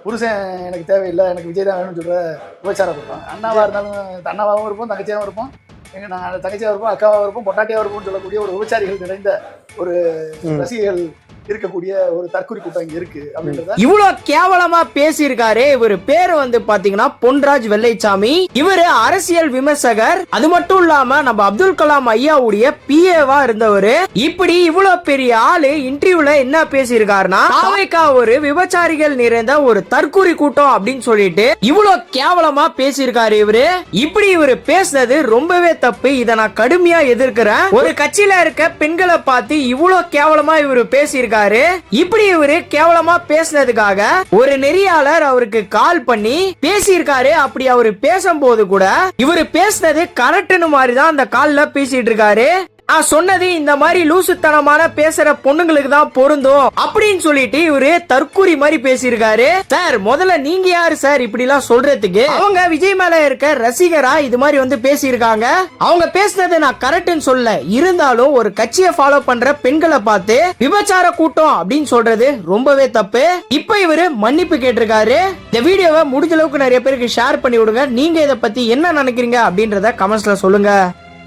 புருஷன் எனக்கு தேவையில்லை, எனக்கு விஜய் தான் வேணும்னு சொல்ற விபச்சாரம் இருப்பாங்க. அண்ணாவா இருந்தாலும் அண்ணாவாகவும் இருப்போம், தங்கச்சியாகவும் இருப்போம், நாங்கள் தங்கச்சியாக இருப்போம், அக்காவாக இருப்போம், பொட்டாட்டியாக இருப்போம்னு சொல்லக்கூடிய ஒரு விபச்சாரிகள் நிறைந்த ஒரு ரசிகர்கள் இருக்கக்கூடிய ஒரு தற்கொலை கூட்டம் இங்க இருக்கு அப்படின்றத இவ்வளவு கேவலமா பேசியிருக்காரு. இவர் பேரு வந்து பாத்தீங்கன்னா பொன்ராஜ் வெள்ளைச்சாமி. இவரு அரசியல் விமர்சகர். அது மட்டும் இல்லாம நம்ம அப்துல் கலாம் ஐயாவுடைய பிஏவா இருந்தவர். இப்படி இவ்வளவு பெரிய ஆளு இன்டர்வியூல என்ன பேசியிருக்காருன்னா, தாவேகா ஒரு விபச்சாரிகள் நிறைந்த ஒரு தற்கொலை கூட்டம் அப்படின்னு சொல்லிட்டு இவ்வளவு கேவலமா பேசியிருக்காரு இவரு. இப்படி இவரு பேசுனது ரொம்பவே தப்பு. இதை நான் கடுமையா எதிர்க்கிறேன். ஒரு கட்சியில இருக்க பெண்களை பார்த்து இவ்வளவு கேவலமா இவரு பேசியிருக்காரு. இப்படி இவரு கேவலமா பேசினதுக்காக ஒரு நெறியாளர் அவருக்கு கால் பண்ணி பேசியிருக்காரு. அப்படி அவரு பேசும்போது கூட இவரு பேசினது கரெக்ட்னு மாதிரி தான் அந்த கால்ல பேசிட்டு இருக்காரு. நான் சொன்னது இந்த மாதிரி லூசுத்தனமான பேசுற பொண்ணுங்களுக்கு தான் பொருந்தும் அப்படின்னு சொல்லிட்டு இவரு தற்கூரி மாதிரி பேசியிருக்காரு. சார், முதல்ல நீங்க யாரு சார் இப்படி எல்லாம் சொல்றதுக்கு? அவங்க விஜய் மேல இருக்க ரசிகரா இது மாதிரி வந்து பேசியிருக்காங்க. அவங்க பேசுனது நான் கரெக்ட்னு சொல்ல, இருந்தாலும் ஒரு கட்சியை ஃபாலோ பண்ற பெண்களை பார்த்து விபச்சார கூட்டம் அப்படின்னு சொல்றது ரொம்பவே தப்பு. இப்ப இவரு மன்னிப்பு கேட்டிருக்காரு. இந்த வீடியோவை முடிஞ்ச அளவுக்கு நிறைய பேருக்கு ஷேர் பண்ணி விடுங்க. நீங்க இதை பத்தி என்ன நினைக்கிறீங்க அப்படின்றத கமெண்ட்ஸ்ல சொல்லுங்க.